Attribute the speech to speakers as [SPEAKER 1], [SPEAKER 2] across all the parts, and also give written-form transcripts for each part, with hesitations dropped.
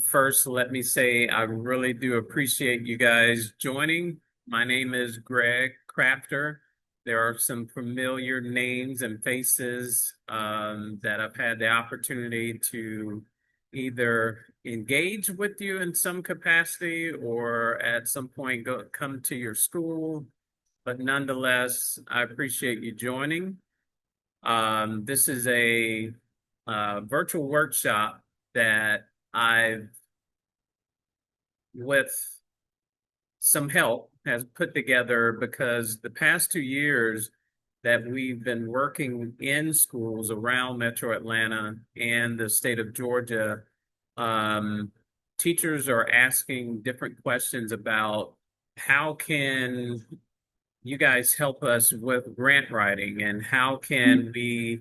[SPEAKER 1] First, let me say I really do appreciate you guys joining. My name is Greg Crafter. There are some familiar names and faces that I've had the opportunity to either engage with you in some capacity or at some point come to your school. But nonetheless, I appreciate you joining. This is a virtual workshop that I've, with some help, has put together because the past 2 years that we've been working in schools around Metro Atlanta and the state of Georgia, teachers are asking different questions about how can you guys help us with grant writing and how can we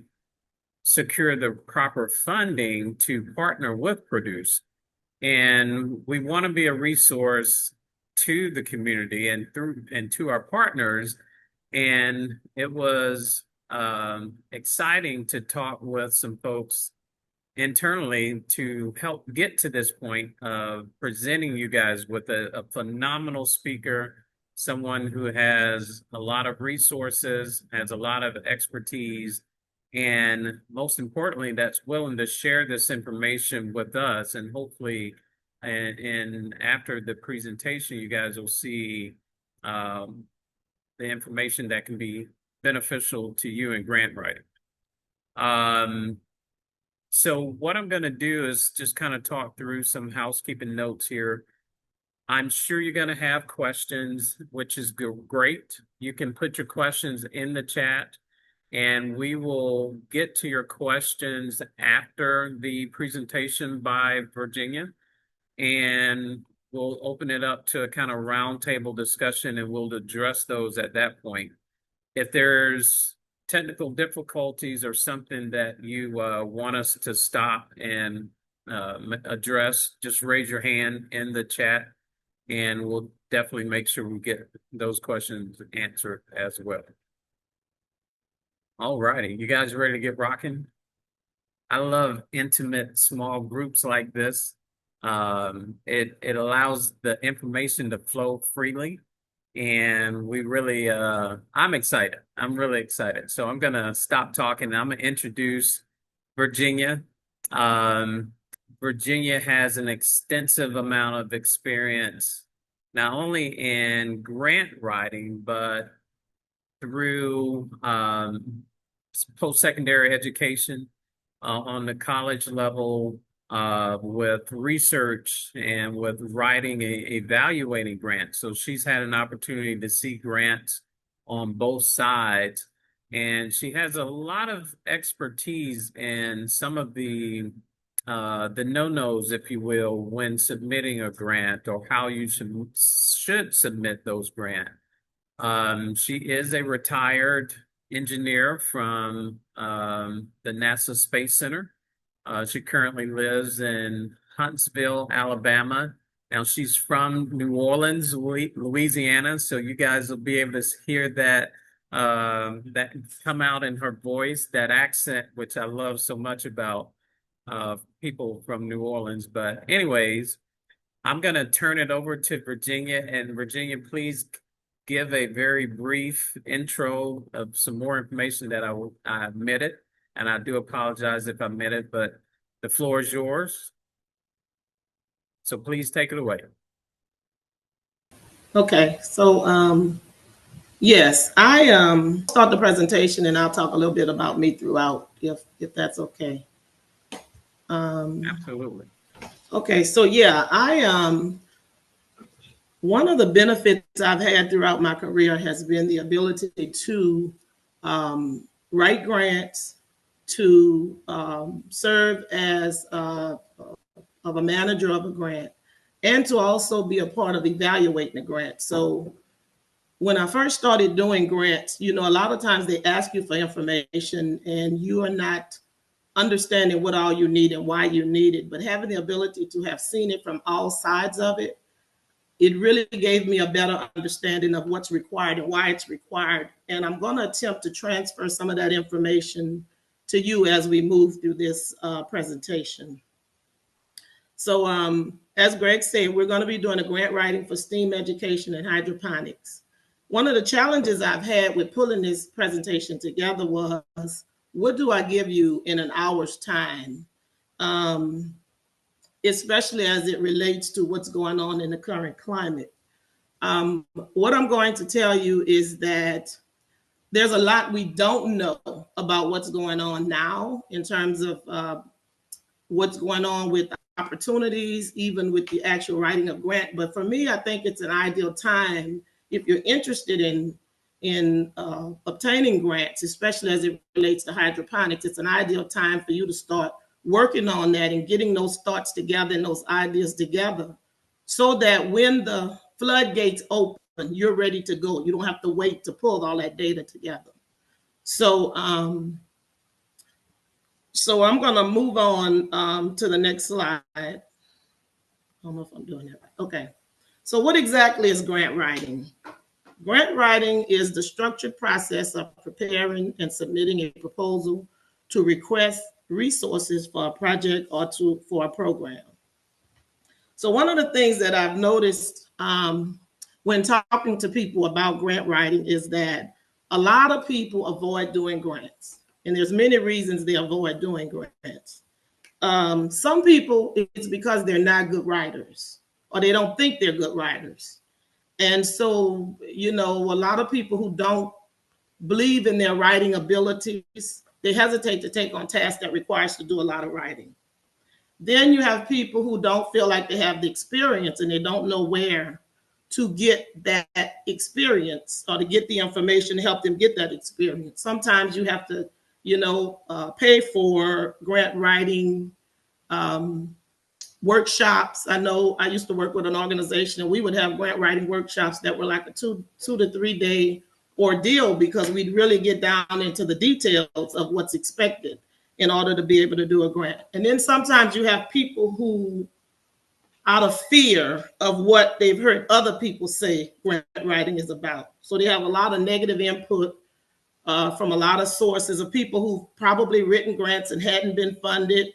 [SPEAKER 1] secure the proper funding to partner with Produce. And we want to be a resource to the community and to our partners. And it was exciting to talk with some folks internally to help get to this point of presenting you guys with a phenomenal speaker, someone who has a lot of resources, has a lot of expertise, and most importantly, that's willing to share this information with us. And hopefully, and after the presentation, you guys will see the information that can be beneficial to you in grant writing. So what I'm going to do is just kind of talk through some housekeeping notes here. I'm sure you're going to have questions, which is great. You can put your questions in the chat, and we will get to your questions after the presentation by Virginia. And we'll open it up to a kind of roundtable discussion, and we'll address those at that point. If there's technical difficulties or something that you want us to stop and address, just raise your hand in the chat, and we'll definitely make sure we get those questions answered as well. All righty, you guys ready to get rocking? I love intimate small groups like this. It allows the information to flow freely, and we really I'm excited. I'm really excited. So I'm gonna stop talking. I'm gonna introduce Virginia. Virginia has an extensive amount of experience, not only in grant writing, but through post-secondary education on the college level, with research and with writing, evaluating grants. So she's had an opportunity to see grants on both sides, and she has a lot of expertise in some of the no-nos, if you will, when submitting a grant or how you should submit those grants. She is a retired engineer from the NASA Space Center. She currently lives in Huntsville, Alabama. Now she's from New Orleans, Louisiana, so you guys will be able to hear that that come out in her voice, that accent, which I love so much about people from New Orleans. But anyways, I'm going to turn it over to Virginia, and Virginia, please give a very brief intro of some more information that I omitted. And I do apologize if I missed it, but the floor is yours. So please take it away.
[SPEAKER 2] Okay, so yes, I start the presentation and I'll talk a little bit about me throughout, if that's okay.
[SPEAKER 1] Absolutely.
[SPEAKER 2] Okay, so yeah, one of the benefits I've had throughout my career has been the ability to write grants, to serve as of a manager of a grant, and to also be a part of evaluating the grant. So when I first started doing grants, a lot of times they ask you for information and you are not understanding what all you need and why you need it. But having the ability to have seen it from all sides of it, it really gave me a better understanding of what's required and why it's required. And I'm going to attempt to transfer some of that information to you as we move through this presentation. So as Greg said, we're going to be doing a grant writing for STEAM education and hydroponics. One of the challenges I've had with pulling this presentation together was, what do I give you in an hour's time? Especially as it relates to what's going on in the current climate. What I'm going to tell you is that there's a lot we don't know about what's going on now in terms of what's going on with opportunities, even with the actual writing of grant. But for me, I think it's an ideal time if you're interested in obtaining grants, especially as it relates to hydroponics. It's an ideal time for you to start working on that and getting those thoughts together and those ideas together, so that when the floodgates open, you're ready to go. You don't have to wait to pull all that data together. So I'm going to move on to the next slide. I don't know if I'm doing that right. Okay. So what exactly is grant writing? Grant writing is the structured process of preparing and submitting a proposal to request resources for a project or for a program. So one of the things that I've noticed when talking to people about grant writing is that a lot of people avoid doing grants. And there's many reasons they avoid doing grants. Some people, it's because they're not good writers, or they don't think they're good writers. And so, a lot of people who don't believe in their writing abilities, they hesitate to take on tasks that requires to do a lot of writing. Then you have people who don't feel like they have the experience and they don't know where to get that experience or to get the information to help them get that experience. Sometimes you have to pay for grant writing workshops. I know I used to work with an organization and we would have grant writing workshops that were like a 2 to 3 day ordeal, because we'd really get down into the details of what's expected in order to be able to do a grant. And then sometimes you have people who, out of fear of what they've heard other people say grant writing is about, so they have a lot of negative input from a lot of sources of people who've probably written grants and hadn't been funded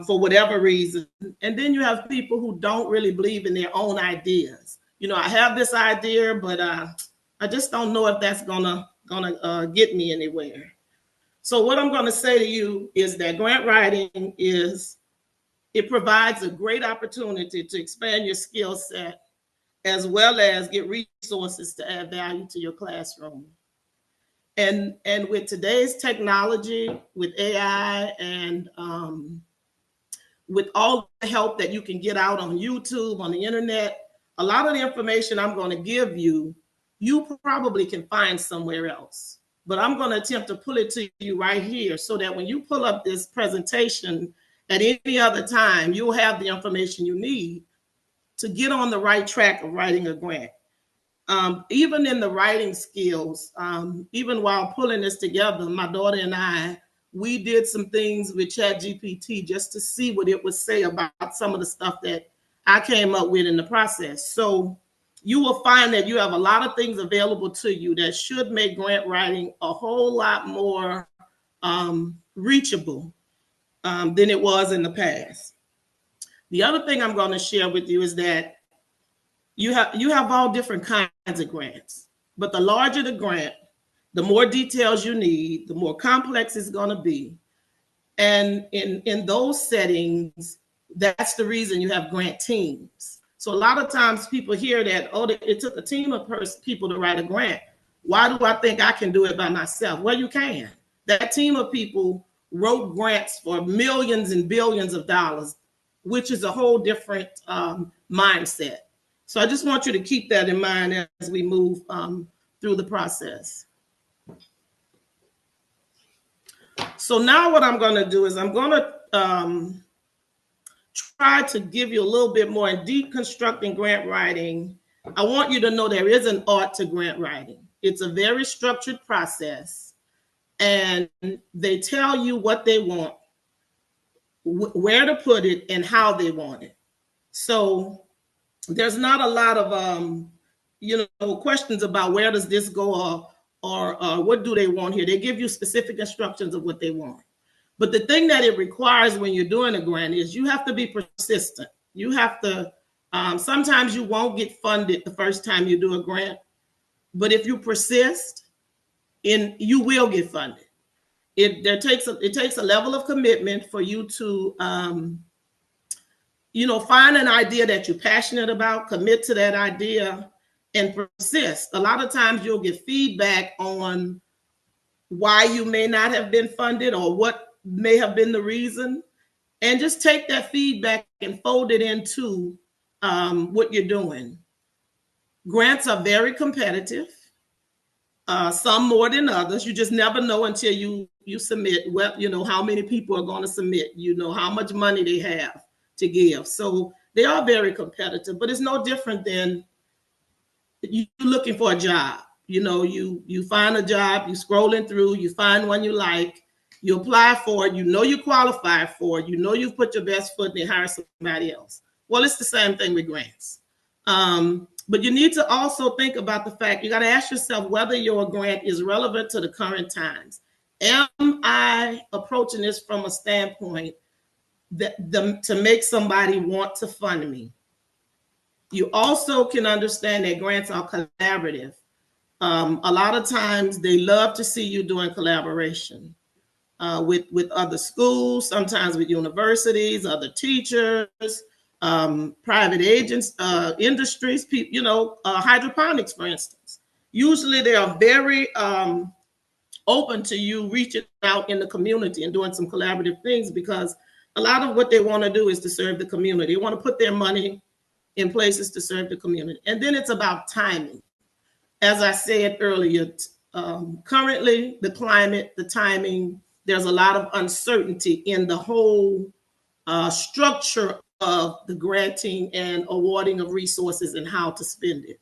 [SPEAKER 2] for whatever reason. And then you have people who don't really believe in their own ideas. I have this idea, but I just don't know if that's gonna get me anywhere. So what I'm gonna say to you is that grant writing it provides a great opportunity to expand your skill set, as well as get resources to add value to your classroom. And with today's technology, with AI, and with all the help that you can get out on YouTube, on the internet, a lot of the information I'm going to give you, you probably can find somewhere else. But I'm going to attempt to pull it to you right here, so that when you pull up this presentation at any other time, you'll have the information you need to get on the right track of writing a grant. Even in the writing skills, even while pulling this together, my daughter and we did some things with ChatGPT just to see what it would say about some of the stuff that I came up with in the process. So you will find that you have a lot of things available to you that should make grant writing a whole lot more reachable than it was in the past. The other thing I'm going to share with you is that you have all different kinds of grants, but the larger the grant, the more details you need, the more complex it's going to be. And in those settings, that's the reason you have grant teams. So a lot of times people hear that, it took a team of people to write a grant. Why do I think I can do it by myself? Well, you can. That team of people wrote grants for millions and billions of dollars, which is a whole different mindset. So I just want you to keep that in mind as we move through the process. So now what I'm going to do is I'm going to try to give you a little bit more in deconstructing grant writing. I want you to know there is an art to grant writing. It's a very structured process, and they tell you what they want, where to put it, and how they want it. So there's not a lot of questions about where does this go or what do they want here. They give you specific instructions of what they want. But the thing that it requires when you're doing a grant is you have to be persistent. You have to, sometimes you won't get funded the first time you do a grant, but if you persist, you will get funded. It takes a level of commitment for you to find an idea that you're passionate about, commit to that idea, and persist. A lot of times you'll get feedback on why you may not have been funded or what may have been the reason, and just take that feedback and fold it into what you're doing. Grants are very competitive. Some more than others. You just never know until you submit. Well, how many people are going to submit. How much money they have to give. So they are very competitive, but it's no different than you looking for a job. You find a job, you scrolling through, you find one you like, you apply for it, you qualify for it, you've put your best foot and they hire somebody else. Well, it's the same thing with grants. But you need to also think about the fact, you got to ask yourself whether your grant is relevant to the current times. Am I approaching this from a standpoint to make somebody want to fund me? You also can understand that grants are collaborative. A lot of times they love to see you doing collaboration with other schools, sometimes with universities, other teachers, private agents, industries, hydroponics, for instance. Usually they are very open to you reaching out in the community and doing some collaborative things, because a lot of what they want to do is to serve the community. They want to put their money in places to serve the community. And then it's about timing. As I said earlier, currently the climate, the timing, there's a lot of uncertainty in the whole structure of the granting and awarding of resources and how to spend it.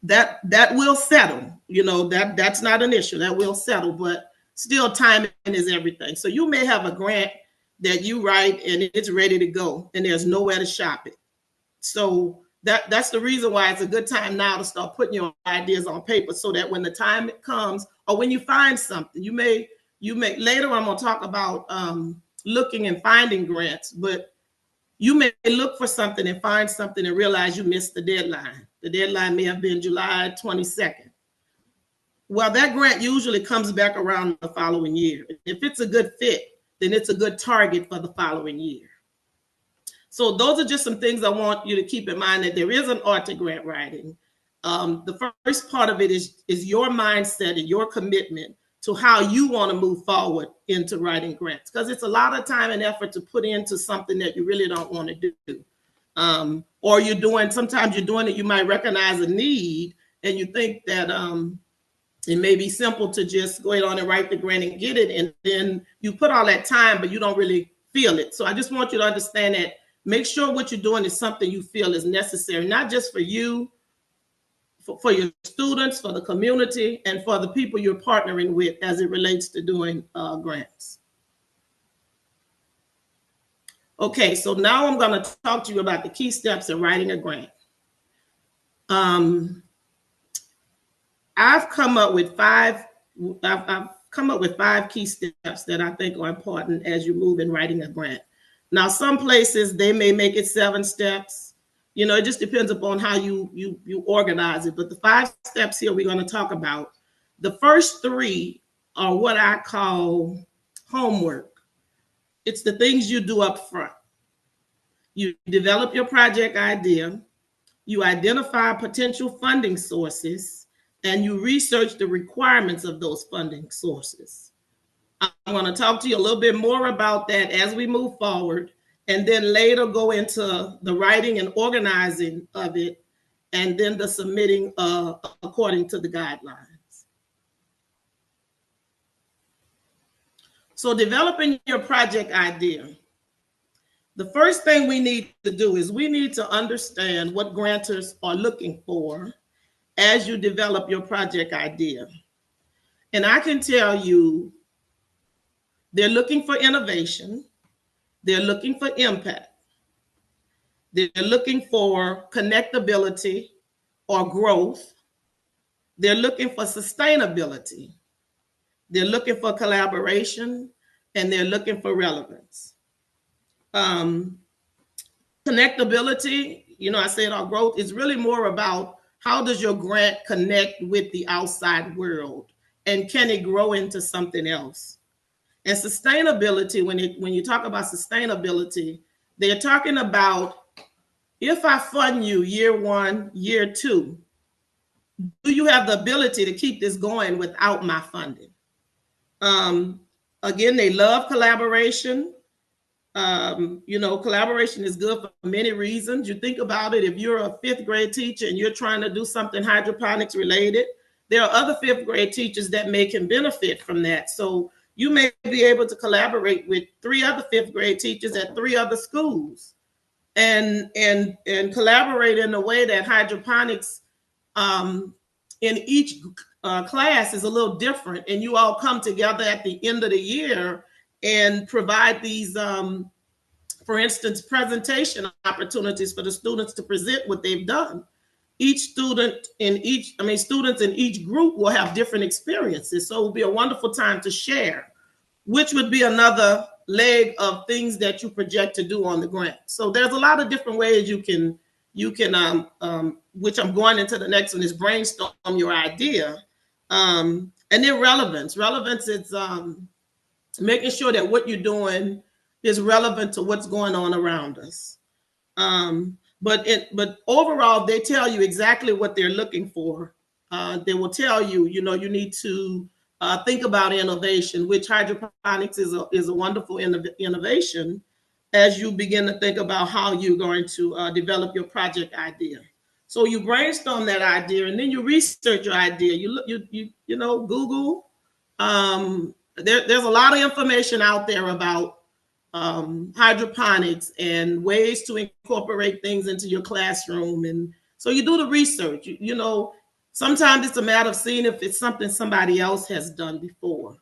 [SPEAKER 2] That will settle. That's not an issue. That will settle, but still timing is everything. So you may have a grant that you write and it's ready to go and there's nowhere to shop it. So that's the reason why it's a good time now to start putting your ideas on paper, so that when the time comes, or when you find something, you may later I'm going to talk about looking and finding grants, but you may look for something and find something and realize you missed the deadline. The deadline may have been July 22nd. Well, that grant usually comes back around the following year. If it's a good fit, then it's a good target for the following year. So those are just some things I want you to keep in mind, that there is an art to grant writing. The first part of it is your mindset and your commitment to how you want to move forward into writing grants, because it's a lot of time and effort to put into something that you really don't want to do. Or sometimes you're doing it, you might recognize a need and you think that it may be simple to just go ahead on and write the grant and get it. And then you put all that time, but you don't really feel it. So I just want you to understand that. Make sure what you're doing is something you feel is necessary, not just for you, for your students, for the community, and for the people you're partnering with as it relates to doing grants. Okay, so now I'm going to talk to you about the key steps in writing a grant. I've come up with five key steps that I think are important as you move in writing a grant. Now, some places they may make it 7 steps. It just depends upon how you organize it. But the 5 steps here we're going to talk about, the first 3 are what I call homework. It's the things you do up front. You develop your project idea, you identify potential funding sources, and you research the requirements of those funding sources. I'm going to talk to you a little bit more about that as we move forward, and then later go into the writing and organizing of it, and then the submitting according to the guidelines. So developing your project idea. The first thing we need to do is we need to understand what grantors are looking for as you develop your project idea. And I can tell you, they're looking for innovation. They're looking for impact. They're looking for connectability or growth. They're looking for sustainability. They're looking for collaboration. and they're looking for relevance. Um, Connectability, I said our growth is really more about how does your grant connect with the outside world, and can it grow into something else? And sustainability, when you talk about sustainability, they're talking about, if I fund you year one, year two, do you have the ability to keep this going without my funding? Again, they love collaboration. Collaboration is good for many reasons. You think about it, if you're a fifth grade teacher and you're trying to do something hydroponics related, there are other fifth grade teachers that can benefit from that. So you may be able to collaborate with 3 other fifth grade teachers at 3 other schools, and collaborate in a way that hydroponics in each class is a little different, and you all come together at the end of the year and provide these, for instance, presentation opportunities for the students to present what they've done. Students in each group will have different experiences, so it will be a wonderful time to share, which would be another leg of things that you project to do on the grant. So there's a lot of different ways you can which I'm going into the next one, is brainstorm your idea. And then relevance. Relevance is making sure that what you're doing is relevant to what's going on around us. But overall, they tell you exactly what they're looking for. They will tell you, you need to think about innovation, which hydroponics is a wonderful innovation, as you begin to think about how you're going to develop your project idea. So you brainstorm that idea, and then you research your idea. You Google. There's a lot of information out there about hydroponics and ways to incorporate things into your classroom. And so you do the research. Sometimes it's a matter of seeing if it's something somebody else has done before.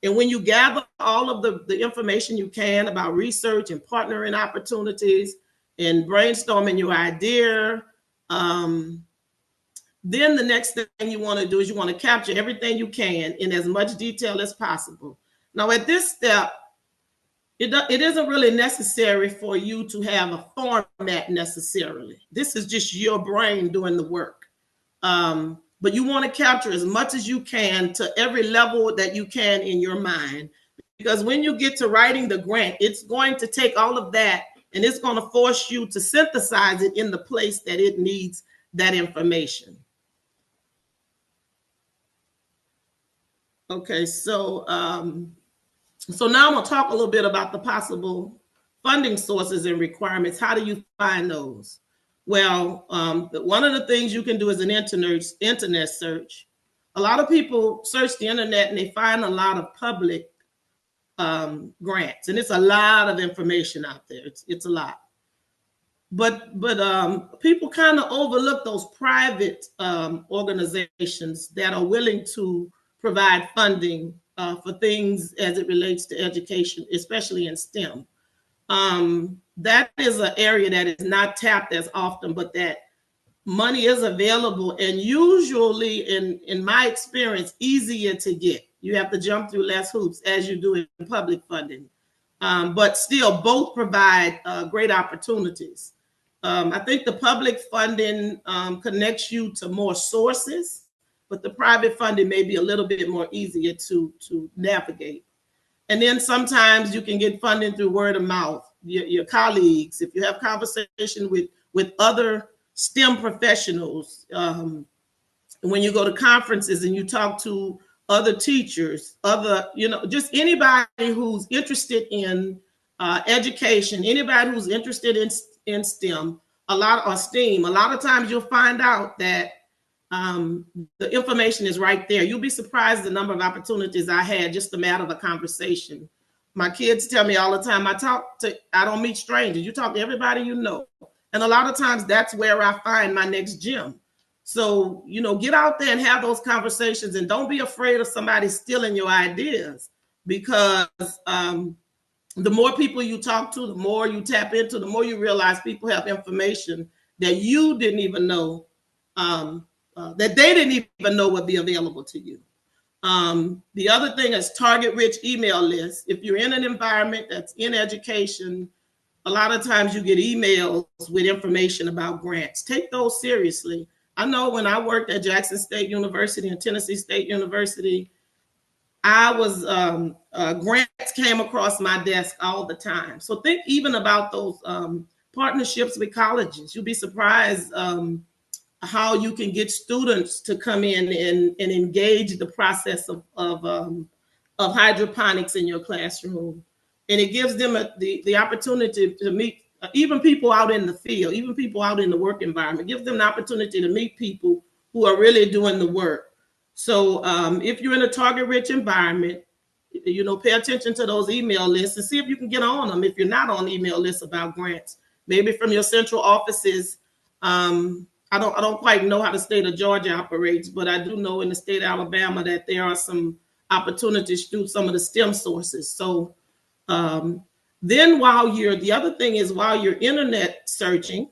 [SPEAKER 2] And when you gather all of the information you can about research and partnering opportunities and brainstorming your idea, then the next thing you want to do is you want to capture everything you can in as much detail as possible. Now, at this step, it isn't really necessary for you to have a format necessarily. This is just your brain doing the work. But you want to capture as much as you can to every level that you can in your mind. Because when you get to writing the grant, it's going to take all of that and it's going to force you to synthesize it in the place that it needs that information. Okay, so now I'm going to talk a little bit about the possible funding sources and requirements. How do you find those? Well, one of the things you can do is an internet search. A lot of people search the internet and they find a lot of public grants, and it's a lot of information out there. It's a lot. But people kind of overlook those private organizations that are willing to provide funding for things as it relates to education, especially in STEM. That is an area that is not tapped as often, but that money is available, and usually, in my experience, easier to get. You have to jump through less hoops as you do in public funding. But still, both provide great opportunities. I think the public funding connects you to more sources, but the private funding may be a little bit more easier to navigate. And then sometimes you can get funding through word of mouth. Your colleagues, if you have conversation with other STEM professionals, when you go to conferences and you talk to other teachers, just anybody who's interested in education, anybody who's interested in STEM, a lot of times you'll find out that the information is right there. You'll be surprised the number of opportunities I had, just a matter of a conversation. My kids tell me all the time, I don't meet strangers. You talk to everybody you know. And a lot of times that's where I find my next gem. So, get out there and have those conversations, and don't be afraid of somebody stealing your ideas, because the more people you talk to, the more you tap into, the more you realize people have information that you didn't even know, that they didn't even know would be available to you. The other thing is target rich email lists. If you're in an environment that's in education, a lot of times you get emails with information about grants. Take those seriously. I know when I worked at Jackson State University and Tennessee State University, I was grants came across my desk all the time. So think even about those partnerships with colleges. You'll be surprised how you can get students to come in and engage the process of hydroponics in your classroom. And it gives them the opportunity to meet even people out in the field, even people out in the work environment. It gives them an opportunity to meet people who are really doing the work. So if you're in a target-rich environment, pay attention to those email lists and see if you can get on them. If you're not on email lists about grants, maybe from your central offices. I don't quite know how the state of Georgia operates, but I do know in the state of Alabama that there are some opportunities through some of the STEM sources. So then the other thing is while you're internet searching,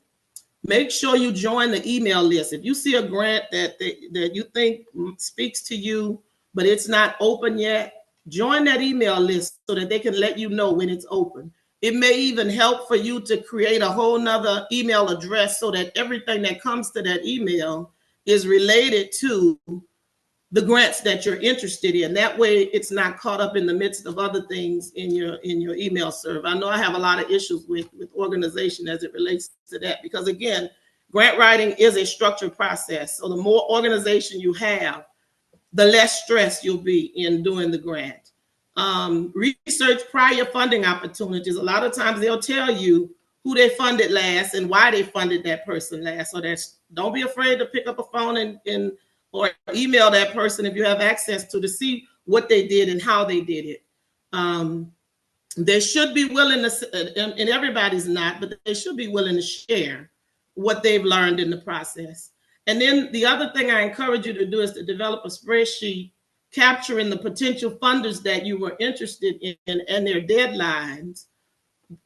[SPEAKER 2] make sure you join the email list. If you see a grant that you think speaks to you, but it's not open yet, join that email list so that they can let you know when it's open. It may even help for you to create a whole nother email address so that everything that comes to that email is related to the grants that you're interested in. That way it's not caught up in the midst of other things in your email server. I know I have a lot of issues with organization as it relates to that, because again, grant writing is a structured process. So the more organization you have, the less stress you'll be in doing the grant. Research prior funding opportunities. A lot of times they'll tell you who they funded last and why they funded that person last. So don't be afraid to pick up a phone and or email that person if you have access to see what they did and how they did it. They should be willing to, and everybody's not, but they should be willing to share what they've learned in the process. And then the other thing I encourage you to do is to develop a spreadsheet capturing the potential funders that you were interested in and their deadlines.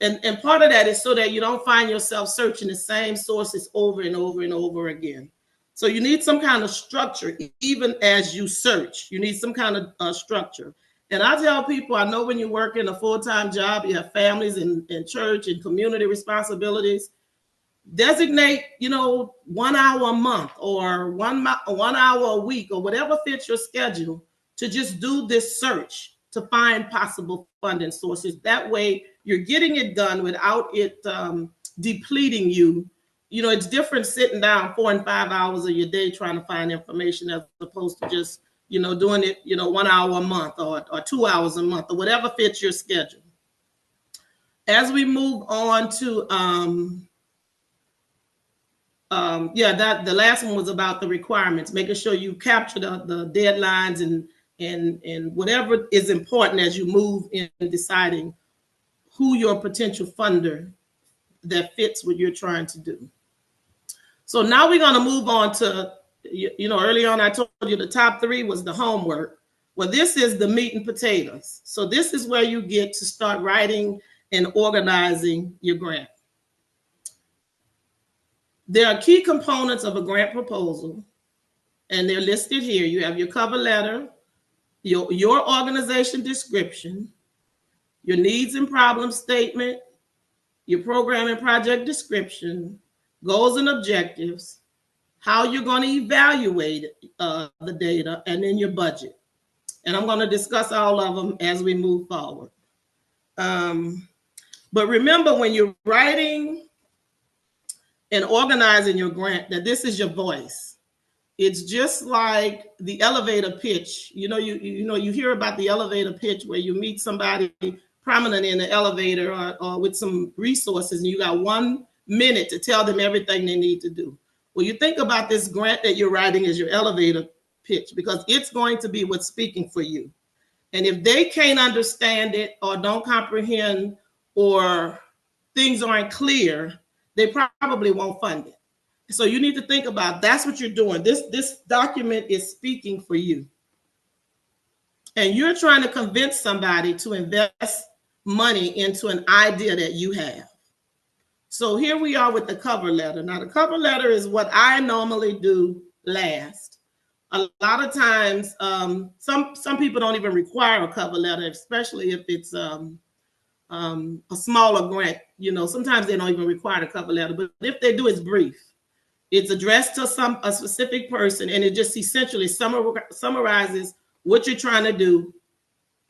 [SPEAKER 2] And part of that is so that you don't find yourself searching the same sources over and over and over again. So you need some kind of structure, even as you search. You need some kind of structure. And I tell people, I know when you work in a full-time job, you have families and church and community responsibilities. Designate, 1 hour a month or 1 hour a week or whatever fits your schedule to just do this search to find possible funding sources. That way you're getting it done without it depleting you. It's different sitting down 4 and 5 hours of your day trying to find information as opposed to just, doing it, 1 hour a month or 2 hours a month or whatever fits your schedule. As we move on to, the last one was about the requirements, making sure you capture the deadlines and whatever is important as you move in deciding who your potential funder that fits what you're trying to do. So now we're going to move on to, early on I told you the top 3 was the homework. Well, this is the meat and potatoes. So this is where you get to start writing and organizing your grant. There are key components of a grant proposal, and they're listed here. You have your cover letter, your organization description, your needs and problem statement, your program and project description, goals and objectives, how you're going to evaluate the data, and then your budget. And I'm going to discuss all of them as we move forward. But remember, when you're writing and organizing your grant, that this is your voice. It's just like the elevator pitch. You hear about the elevator pitch where you meet somebody prominent in the elevator or with some resources, and you got 1 minute to tell them everything they need to do. Well, you think about this grant that you're writing as your elevator pitch, because it's going to be what's speaking for you. And if they can't understand it or don't comprehend or things aren't clear, they probably won't fund it. So you need to think about that's what you're doing. This document is speaking for you. And you're trying to convince somebody to invest money into an idea that you have. So here we are with the cover letter. Now, the cover letter is what I normally do last. a lot of times, some people don't even require a cover letter, especially if it's a smaller grant. Sometimes they don't even require a cover letter, but if they do, it's brief. It's addressed to a specific person, and it just essentially summarizes what you're trying to do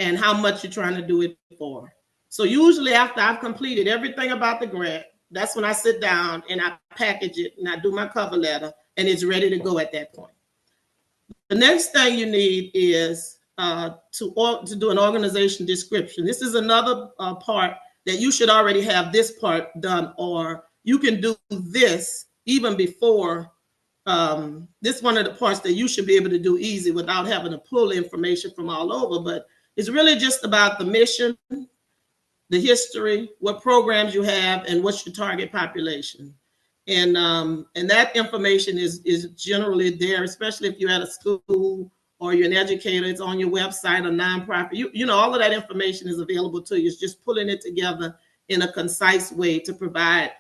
[SPEAKER 2] and how much you're trying to do it for. So usually after I've completed everything about the grant, that's when I sit down and I package it and I do my cover letter, and it's ready to go at that point. The next thing you need is to do an organization description. This is another part that you should already have this part done, or you can do this even before. This is one of the parts that you should be able to do easy without having to pull information from all over, but it's really just about the mission, the history, what programs you have, and what's your target population. And that information is generally there, especially if you're at a school or you're an educator. It's on your website, a nonprofit. You know, all of that information is available to you. It's just pulling it together in a concise way to provide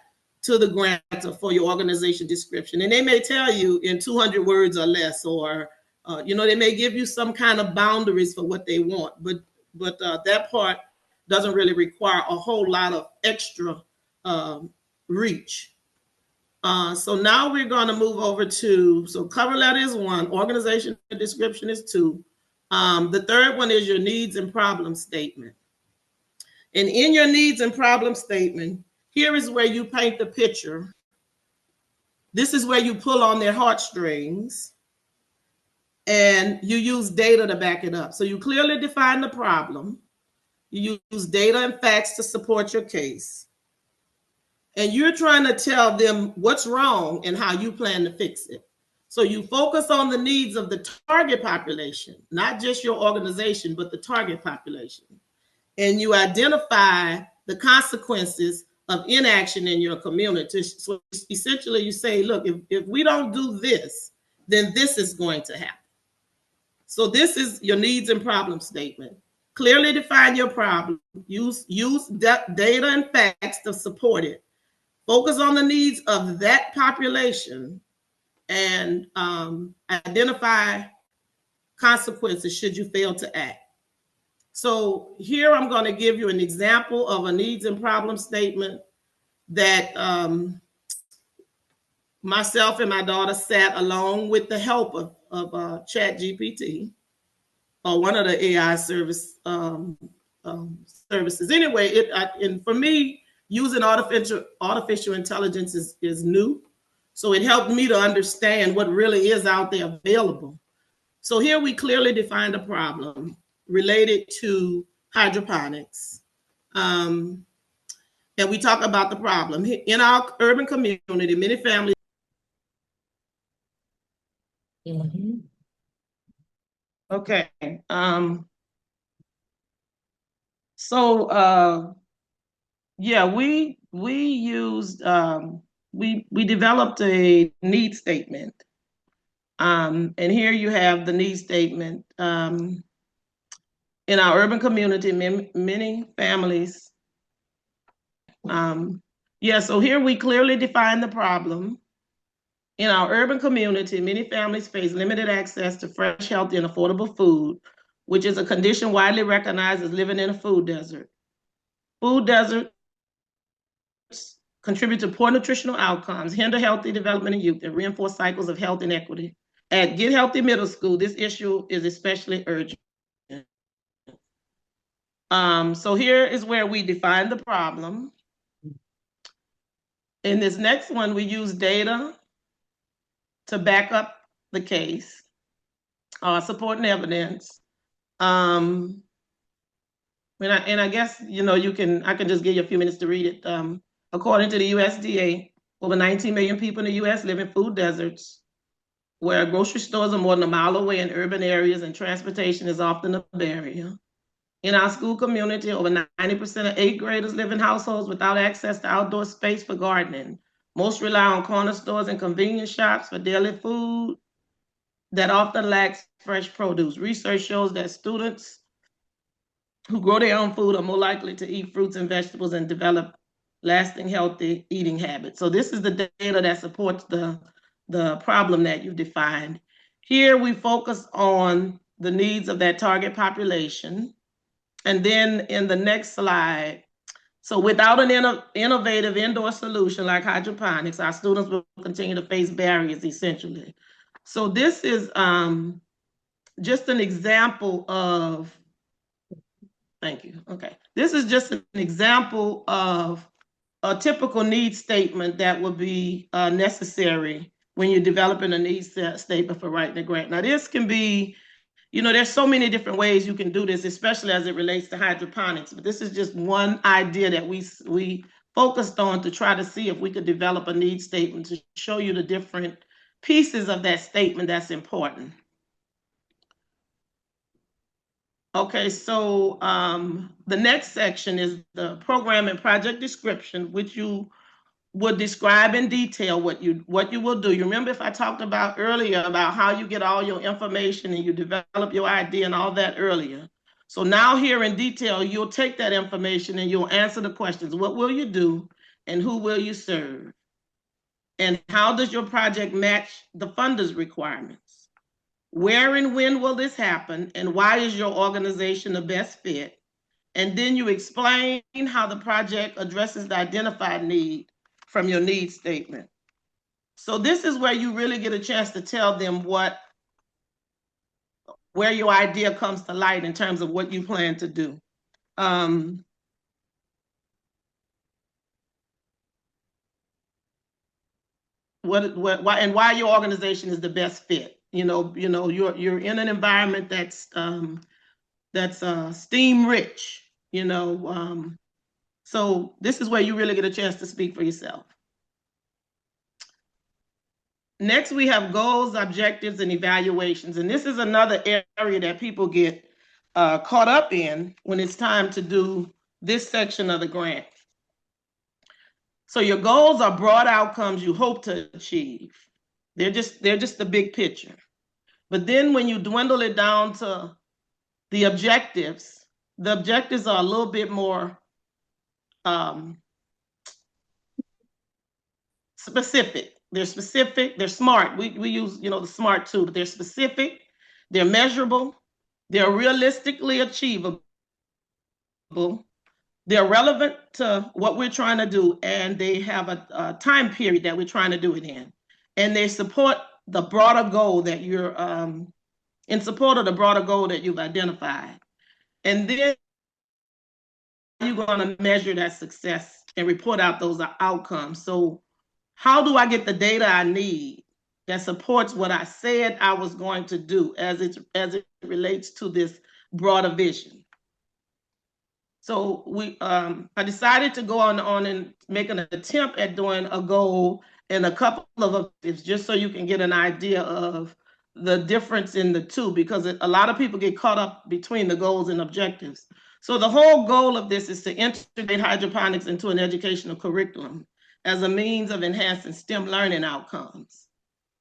[SPEAKER 2] to the grantor for your organization description. And they may tell you in 200 words or less, or they may give you some kind of boundaries for what they want. But that part doesn't really require a whole lot of extra reach. So now we're going to move over to, so cover letter is 1, organization description is 2. The third one is your needs and problem statement. And in your needs and problem statement, here is where you paint the picture. This is where you pull on their heartstrings and you use data to back it up. So you clearly define the problem. You use data and facts to support your case. And you're trying to tell them what's wrong and how you plan to fix it. So you focus on the needs of the target population, not just your organization, but the target population. And you identify the consequences of inaction in your community. So essentially you say, look, if we don't do this, then this is going to happen. So this is your needs and problem statement. Clearly define your problem. Use data and facts to support it. Focus on the needs of that population and identify consequences should you fail to act. So here I'm going to give you an example of a needs and problem statement that myself and my daughter sat along with the help of ChatGPT, or one of the AI services. Anyway, and for me, using artificial intelligence is new. So it helped me to understand what really is out there available. So here we clearly defined a problem related to hydroponics. And we talk about the problem. In our urban community, many families. Mm-hmm. Okay. Yeah, we used we developed a need statement. And here you have the need statement. In our urban community, many families. So here we clearly define the problem. In our urban community, many families face limited access to fresh, healthy, and affordable food, which is a condition widely recognized as living in a food desert. Food deserts contribute to poor nutritional outcomes, hinder healthy development in youth, and reinforce cycles of health inequity. At Get Healthy Middle School, this issue is especially urgent. So here is where we define the problem. In this next one, we use data to back up the case, supporting evidence. And I guess, I can just give you a few minutes to read it. According to the USDA, over 19 million people in the US live in food deserts, where grocery stores are more than a mile away in urban areas and transportation is often a barrier. In our school community, over 90% of 8th graders live in households without access to outdoor space for gardening. Most rely on corner stores and convenience shops for daily food that often lacks fresh produce. Research shows that students who grow their own food are more likely to eat fruits and vegetables and develop lasting healthy eating habits. So this is the data that supports the problem that you defined. Here we focus on the needs of that target population. And then in the next slide, so without an innovative indoor solution like hydroponics, our students will continue to face barriers essentially. So this is just an example of, thank you, okay. This is just an example of a typical needs statement that would be necessary when you're developing a needs statement for writing a grant. Now this can be, there's so many different ways you can do this, especially as it relates to hydroponics, but this is just one idea that we focused on to try to see if we could develop a needs statement to show you the different pieces of that statement that's important. Okay, so the next section is the program and project description, which you would describe in detail what you will do. You remember if I talked about earlier about how you get all your information and you develop your idea and all that earlier. So now here in detail, you'll take that information and you'll answer the questions. What will you do and who will you serve? And how does your project match the funders' requirements? Where and when will this happen? And why is your organization the best fit? And then you explain how the project addresses the identified need from your needs statement. So this is where you really get a chance to tell them where your idea comes to light in terms of what you plan to do. Why your organization is the best fit. You're in an environment that's STEAM rich. So this is where you really get a chance to speak for yourself. Next, we have goals, objectives, and evaluations. And this is another area that people get caught up in when it's time to do this section of the grant. So your goals are broad outcomes you hope to achieve. They're just the big picture. But then when you dwindle it down to the objectives are a little bit more specific. They're specific, they're smart. We use, the SMART too, but they're specific, they're measurable, they're realistically achievable, they're relevant to what we're trying to do, and they have a time period that we're trying to do it in. And they support the broader goal that you're, in support of the broader goal that you've identified. And then you're going to measure that success and report out those outcomes. So how do I get the data I need that supports what I said I was going to do as it relates to this broader vision? So I decided to go on and make an attempt at doing a goal and a couple of objectives, just so you can get an idea of the difference in the two, because a lot of people get caught up between the goals and objectives. So the whole goal of this is to integrate hydroponics into an educational curriculum as a means of enhancing STEM learning outcomes.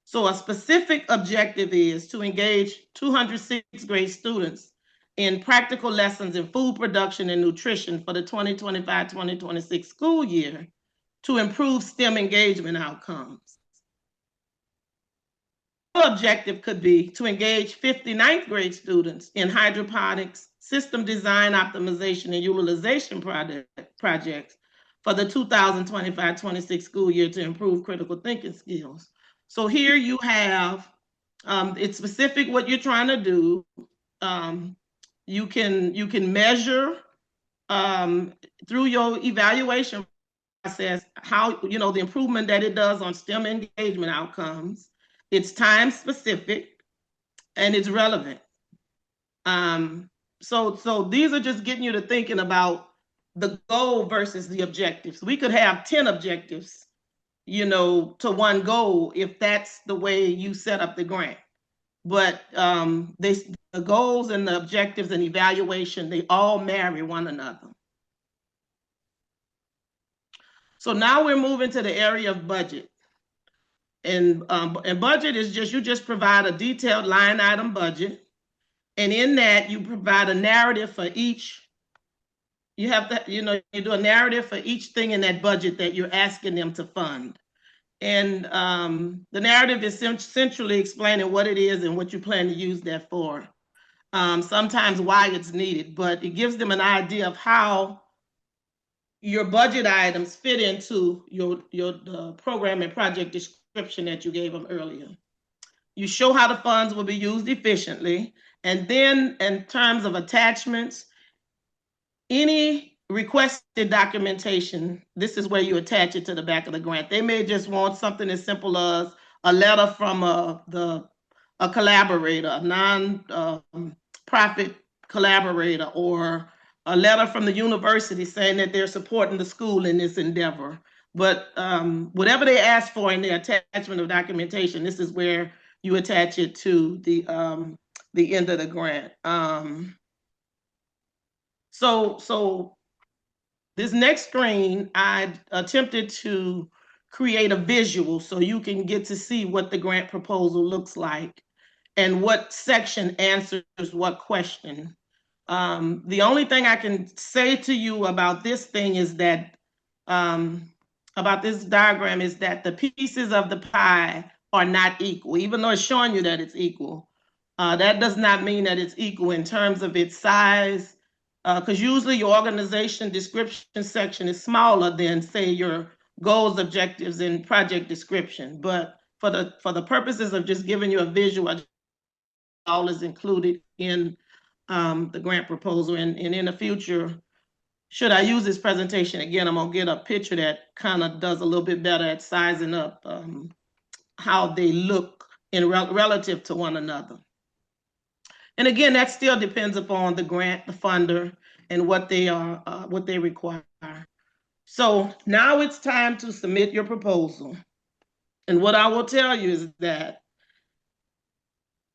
[SPEAKER 2] So a specific objective is to engage 200 sixth grade students in practical lessons in food production and nutrition for the 2025-2026 school year to improve STEM engagement outcomes. The objective could be to engage 50 ninth grade students in hydroponics, system design, optimization, and utilization projects for the 2025-26 school year to improve critical thinking skills. So here you have, it's specific what you're trying to do. You can measure through your evaluation process how, the improvement that it does on STEM engagement outcomes. It's time specific and it's relevant. So these are just getting you to thinking about the goal versus the objectives. We could have 10 objectives, to one goal if that's the way you set up the grant. But the goals and the objectives and evaluation, they all marry one another. So now we're moving to the area of budget. And budget is you just provide a detailed line item budget. And in that, you provide a narrative for each. You have to, you do a narrative for each thing in that budget that you're asking them to fund. the narrative is centrally explaining what it is and what you plan to use that for. Sometimes why it's needed, but it gives them an idea of how your budget items fit into your program and project description that you gave them earlier. You show how the funds will be used efficiently. And then in terms of attachments, any requested documentation, this is where you attach it to the back of the grant. They may just want something as simple as a letter from a collaborator, a non-profit collaborator, or a letter from the university saying that they're supporting the school in this endeavor. But whatever they ask for in the attachment of documentation, this is where you attach it to the end of the grant. So this next screen, I attempted to create a visual so you can get to see what the grant proposal looks like and what section answers what question. The only thing I can say to you about this thing is that, about this diagram, is that the pieces of the pie are not equal, even though it's showing you that it's equal. That does not mean that it's equal in terms of its size, because usually your organization description section is smaller than, say, your goals, objectives, and project description. But for the purposes of just giving you a visual, all is included in the grant proposal. And in the future, should I use this presentation again, I'm gonna get a picture that kind of does a little bit better at sizing up how they look in relative to one another. And again, that still depends upon the grant, the funder, and what they require. So now it's time to submit your proposal. And what I will tell you is that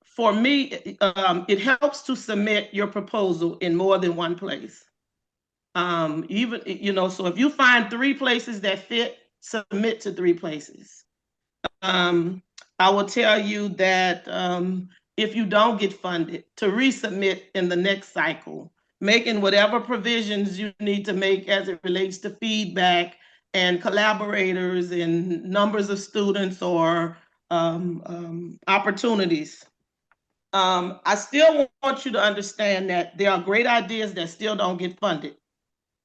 [SPEAKER 2] for me, it helps to submit your proposal in more than one place. Even, so if you find 3 places that fit, submit to 3 places. I will tell you that if you don't get funded, to resubmit in the next cycle, making whatever provisions you need to make as it relates to feedback and collaborators and numbers of students or opportunities. I still want you to understand that there are great ideas that still don't get funded.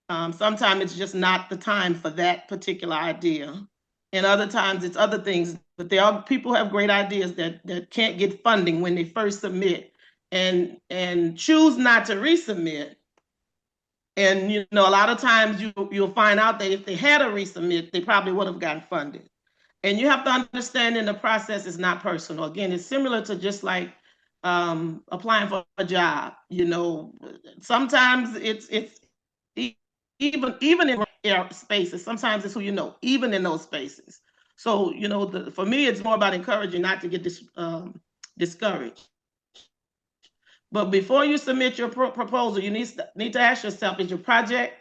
[SPEAKER 2] Sometimes it's just not the time for that particular idea. And other times it's other things, but there are people who have great ideas that can't get funding when they first submit and choose not to resubmit. And a lot of times you'll find out that if they had a resubmit, they probably would have gotten funded. And you have to understand in the process is not personal. Again, it's similar to just like applying for a job. Sometimes it's even in spaces, sometimes it's who you know, even in those spaces. So, for me, it's more about encouraging not to get discouraged. But before you submit your proposal, you need to ask yourself, is your project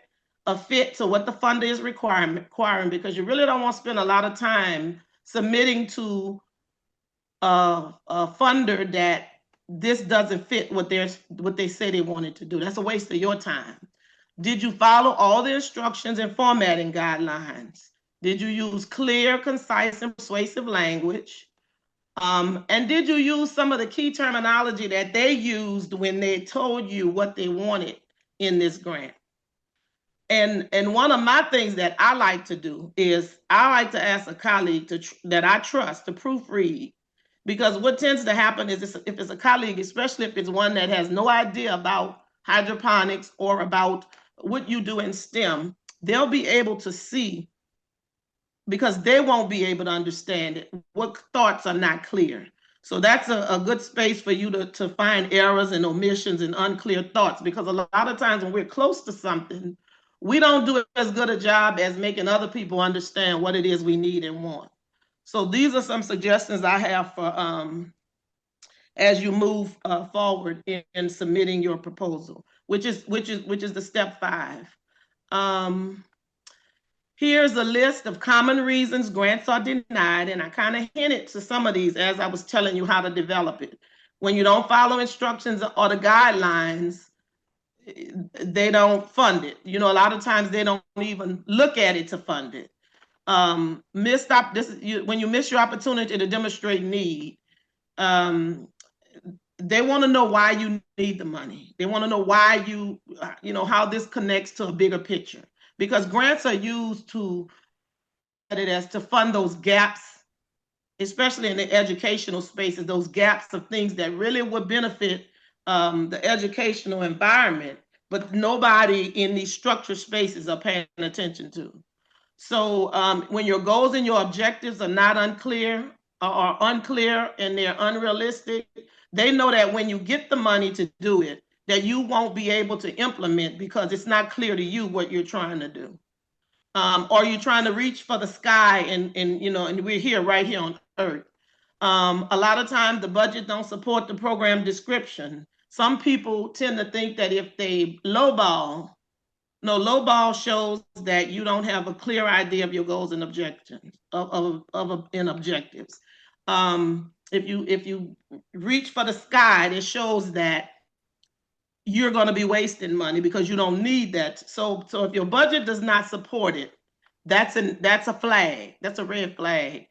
[SPEAKER 2] a fit to what the funder is requiring? Because you really don't want to spend a lot of time submitting to a funder that this doesn't fit what they say they wanted to do. That's a waste of your time. Did you follow all the instructions and formatting guidelines? Did you use clear, concise, and persuasive language? And did you use some of the key terminology that they used when they told you what they wanted in this grant? And one of my things that I like to do is I like to ask a colleague that I trust to proofread. Because what tends to happen is if it's a colleague, especially if it's one that has no idea about hydroponics or about what you do in STEM, they'll be able to see, because they won't be able to understand it, what thoughts are not clear. So that's a good space for you to find errors and omissions and unclear thoughts, because a lot of times when we're close to something, we don't do as good a job as making other people understand what it is we need and want. So these are some suggestions I have for as you move forward in submitting your proposal, which is the step 5. Here's a list of common reasons grants are denied, and I kind of hinted to some of these as I was telling you how to develop it. When you don't follow instructions or the guidelines, they don't fund it. A lot of times they don't even look at it to fund it. missed up this when you miss your opportunity to demonstrate need. Um, they want to know why you need the money. They want to know why you know, how this connects to a bigger picture. Because grants are used to fund those gaps, especially in the educational spaces, those gaps of things that really would benefit the educational environment, but nobody in these structured spaces are paying attention to. So when your goals and your objectives are not unclear or unclear and they're unrealistic, they know that when you get the money to do it, that you won't be able to implement because it's not clear to you what you're trying to do. Or you're trying to reach for the sky and you know, and we're here right here on earth. A lot of times the budget don't support the program description. Some people tend to think that if they lowball, no, lowball shows that you don't have a clear idea of your goals and objectives and objectives. If you reach for the sky, it shows that you're going to be wasting money because you don't need that. So if your budget does not support it, that's a flag. That's a red flag.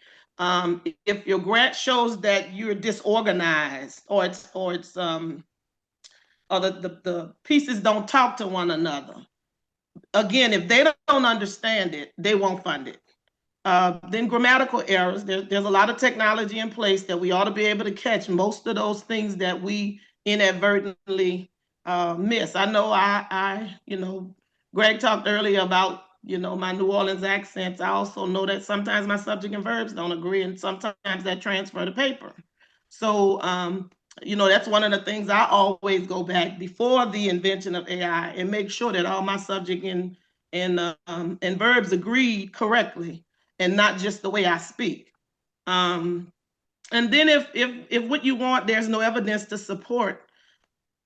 [SPEAKER 2] If your grant shows that you're disorganized or the pieces don't talk to one another, again, if they don't understand it, they won't fund it. Then grammatical errors. There's a lot of technology in place that we ought to be able to catch most of those things that we inadvertently miss. I know you know, Greg talked earlier about, you know, my New Orleans accents. I also know that sometimes my subject and verbs don't agree, and sometimes that transfer to paper. So, you know, that's one of the things I always go back before the invention of AI and make sure that all my subject and verbs agree correctly and not just the way I speak. And then if what you want, there's no evidence to support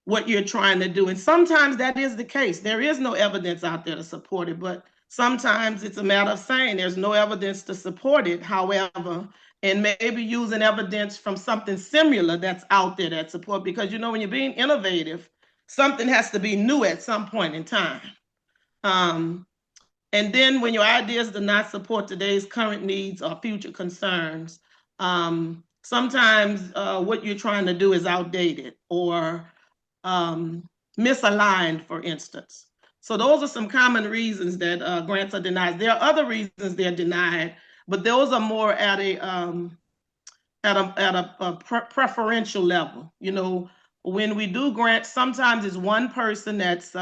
[SPEAKER 2] what you're trying to do. And sometimes that is the case. There is no evidence out there to support it, but sometimes it's a matter of saying there's no evidence to support it. However, and maybe using evidence from something similar that's out there that support, because you know, when you're being innovative, something has to be new at some point in time. And then when your ideas do not support today's current needs or future concerns, sometimes what you're trying to do is outdated or misaligned, for instance. So those are some common reasons that grants are denied. There are other reasons they're denied, but those are more at a preferential level. You know, when we do grants, sometimes it's one person that's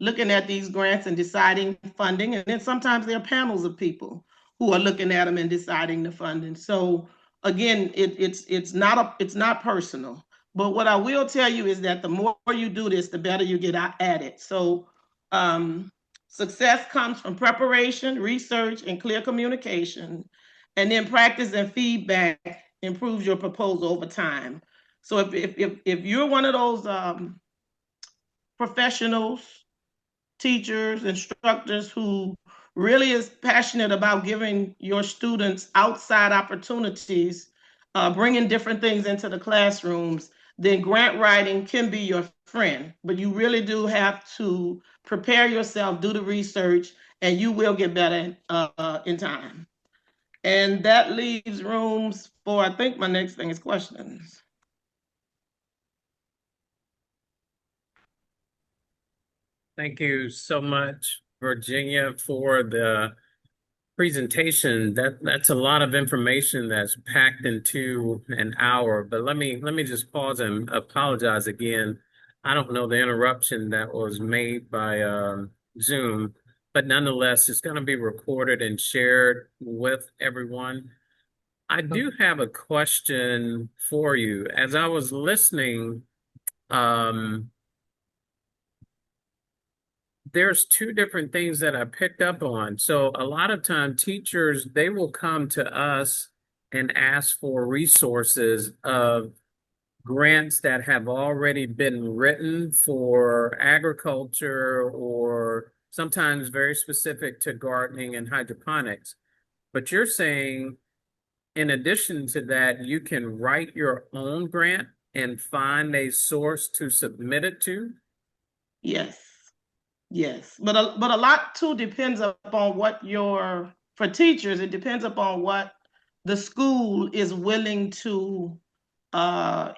[SPEAKER 2] looking at these grants and deciding funding, and then sometimes there are panels of people who are looking at them and deciding the funding. So again, it's not personal. But what I will tell you is that the more you do this, the better you get at it. So success comes from preparation, research, and clear communication. And then practice and feedback improves your proposal over time. So if you're one of those professionals, teachers, instructors who really is passionate about giving your students outside opportunities, bringing different things into the classrooms, then grant writing can be your friend. But you really do have to prepare yourself, do the research, and you will get better in time. And that leaves rooms for, I think my next thing is questions.
[SPEAKER 1] Thank you so much, Virginia, for the presentation. That's a lot of information that's packed into an hour. But let me just pause and apologize again. I don't know the interruption that was made by Zoom, but nonetheless, it's going to be recorded and shared with everyone. I do have a question for you. As I was listening, um, there's two different things that I picked up on. So a lot of time teachers, they will come to us and ask for resources of grants that have already been written for agriculture or sometimes very specific to gardening and hydroponics. But you're saying, in addition to that, you can write your own grant and find a source to submit it to?
[SPEAKER 2] Yes, yes. But a lot too depends upon what your for teachers, it depends upon what the school is willing to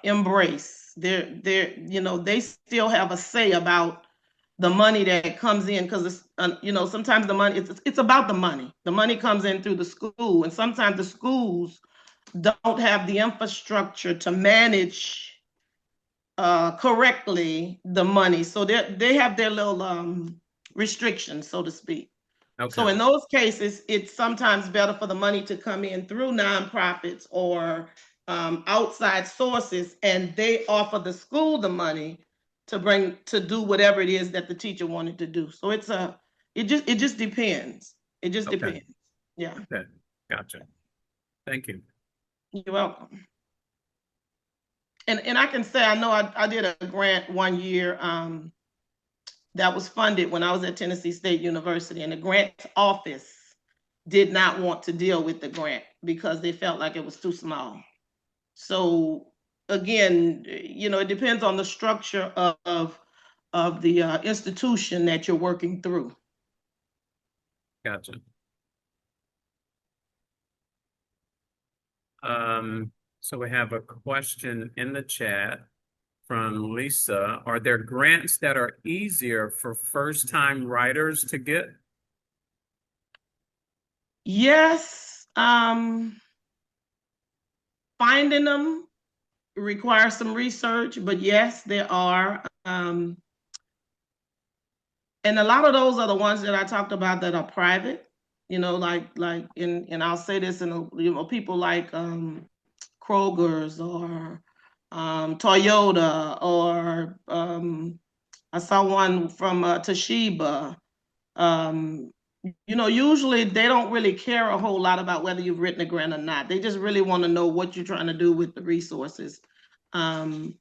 [SPEAKER 2] embrace. They still have a say about the money that comes in, because it's sometimes the money, it's about the money. The money comes in through the school, and sometimes the schools don't have the infrastructure to manage correctly the money. So they have their little restrictions, so to speak. So
[SPEAKER 1] Okay.
[SPEAKER 2] in those cases, it's sometimes better for the money to come in through nonprofits or outside sources, and they offer the school the money to do whatever it is that the teacher wanted to do. So it just depends. It just
[SPEAKER 1] Okay.
[SPEAKER 2] depends. Yeah.
[SPEAKER 1] Okay. Gotcha. Thank you.
[SPEAKER 2] You're welcome. And I can say, I know I did a grant one year that was funded when I was at Tennessee State University, and the grant office did not want to deal with the grant because they felt like it was too small. So again, it depends on the structure of the institution that you're working through.
[SPEAKER 1] Gotcha. Um, so we have a question in the chat from Lisa. Are there grants that are easier for first-time writers to get?
[SPEAKER 2] Yes, finding them requires some research, but yes, there are. And a lot of those are the ones that I talked about that are private, like and I'll say this, in people like Kroger's or Toyota, or I saw one from Toshiba. Usually they don't really care a whole lot about whether you've written a grant or not. They just really want to know what you're trying to do with the resources. Um,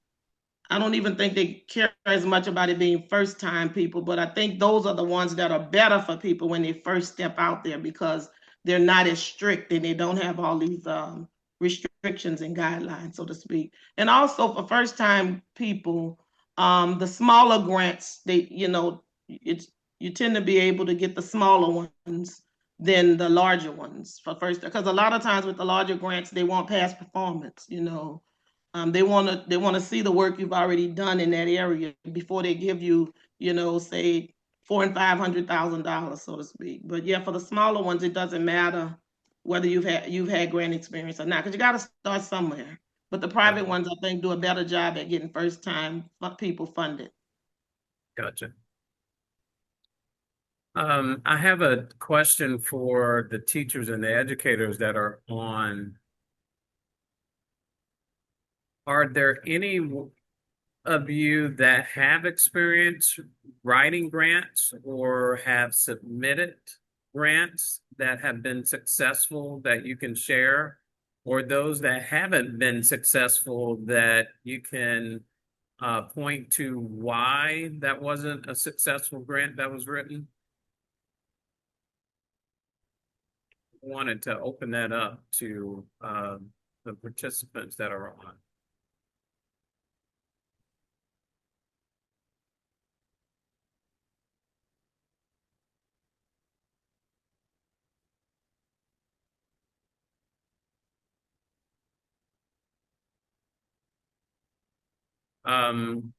[SPEAKER 2] I don't even think they care as much about it being first time people, but I think those are the ones that are better for people when they first step out there, because they're not as strict and they don't have all these restrictions and guidelines, so to speak. And also for first time people, the smaller grants, it's you tend to be able to get the smaller ones than the larger ones for first, because a lot of times with the larger grants, they want past performance. They want to see the work you've already done in that area before they give you, say $400,000 and $500,000, so to speak. But yeah, for the smaller ones, it doesn't matter whether you've had grant experience or not, because you got to start somewhere. But the private
[SPEAKER 1] Gotcha.
[SPEAKER 2] ones, I think, do a better job at getting first time people funded.
[SPEAKER 1] Gotcha. I have a question for the teachers and the educators that are on. Are there any of you that have experience writing grants or have submitted grants that have been successful that you can share, or those that haven't been successful that you can point to why that wasn't a successful grant that was written? Wanted to open that up to the participants that are on. Um,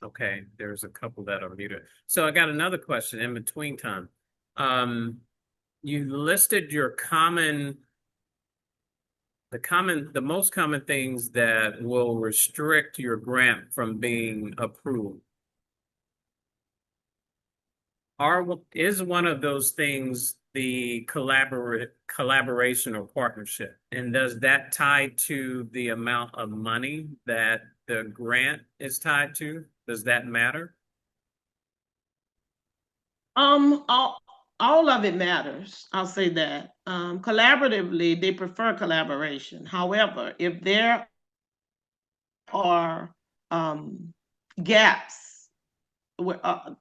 [SPEAKER 1] okay, there's a couple that are muted. So I got another question in between time. Um, you listed your the most common things that will restrict your grant from being approved. Is one of those things the collaboration or partnership? And does that tie to the amount of money that the grant is tied to? Does that matter?
[SPEAKER 2] All of it matters. I'll say that. Collaboratively, they prefer collaboration. However, if there are gaps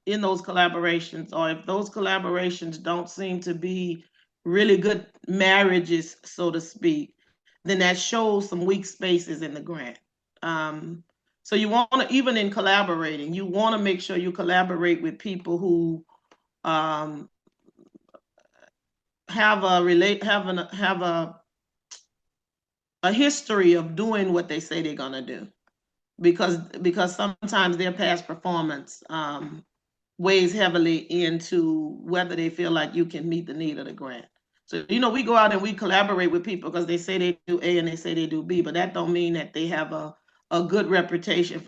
[SPEAKER 2] in those collaborations, or if those collaborations don't seem to be really good marriages, so to speak, then that shows some weak spaces in the grant. So you want to, even in collaborating, you want to make sure you collaborate with people who um, have a history of doing what they say they're gonna do, because sometimes their past performance weighs heavily into whether they feel like you can meet the need of the grant. So, we go out and we collaborate with people because they say they do A and they say they do B, but that don't mean that they have a good reputation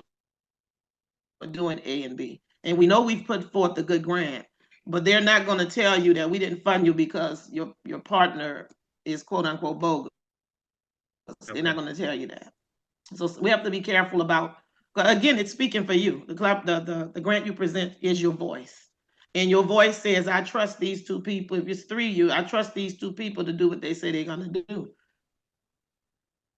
[SPEAKER 2] for doing A and B. And we know we've put forth a good grant, but they're not going to tell you that we didn't fund you because your partner is quote unquote bogus. They're
[SPEAKER 1] Okay.
[SPEAKER 2] not going to tell you that. So we have to be careful about. Again, it's speaking for you. The grant you present is your voice, and your voice says, "I trust these two people." If it's three of you, I trust these two people to do what they say they're going to do.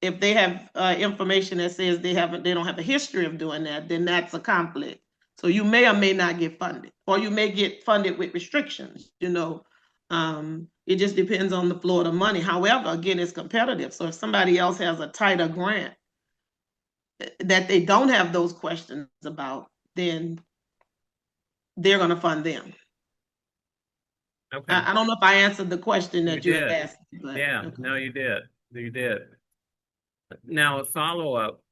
[SPEAKER 2] If they have information that says they don't have a history of doing that, then that's a conflict. So you may or may not get funded, or you may get funded with restrictions. It just depends on the flow of the money. However, again, it's competitive. So if somebody else has a tighter grant that they don't have those questions about, then they're going to fund them.
[SPEAKER 1] Okay.
[SPEAKER 2] I don't know if I answered the question
[SPEAKER 1] You
[SPEAKER 2] that you
[SPEAKER 1] did.
[SPEAKER 2] asked, but
[SPEAKER 1] Yeah.
[SPEAKER 2] okay.
[SPEAKER 1] No, you did. You did. Now, a follow-up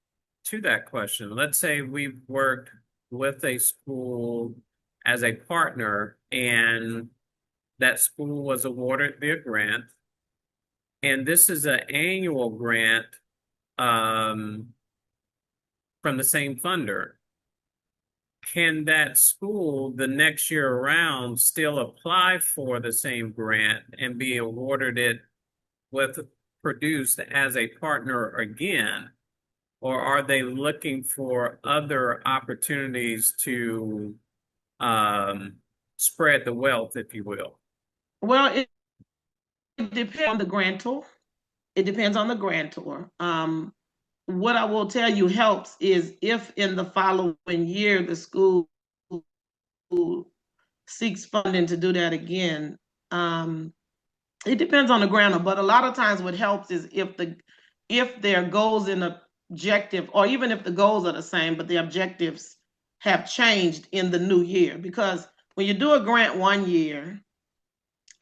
[SPEAKER 1] to that question. Let's say we've worked with a school as a partner and that school was awarded the grant, and this is an annual grant um, from the same funder. Can that school the next year around still apply for the same grant and be awarded it with produced as a partner again? Or are they looking for other opportunities to um, spread the wealth, if you will?
[SPEAKER 2] Well, it depends on the grantor. It depends on the grantor. What I will tell you helps is if in the following year the school seeks funding to do that again. It depends on the grantor, but a lot of times what helps is if their goals and objective, or even if the goals are the same, but the objectives have changed in the new year. Because when you do a grant one year,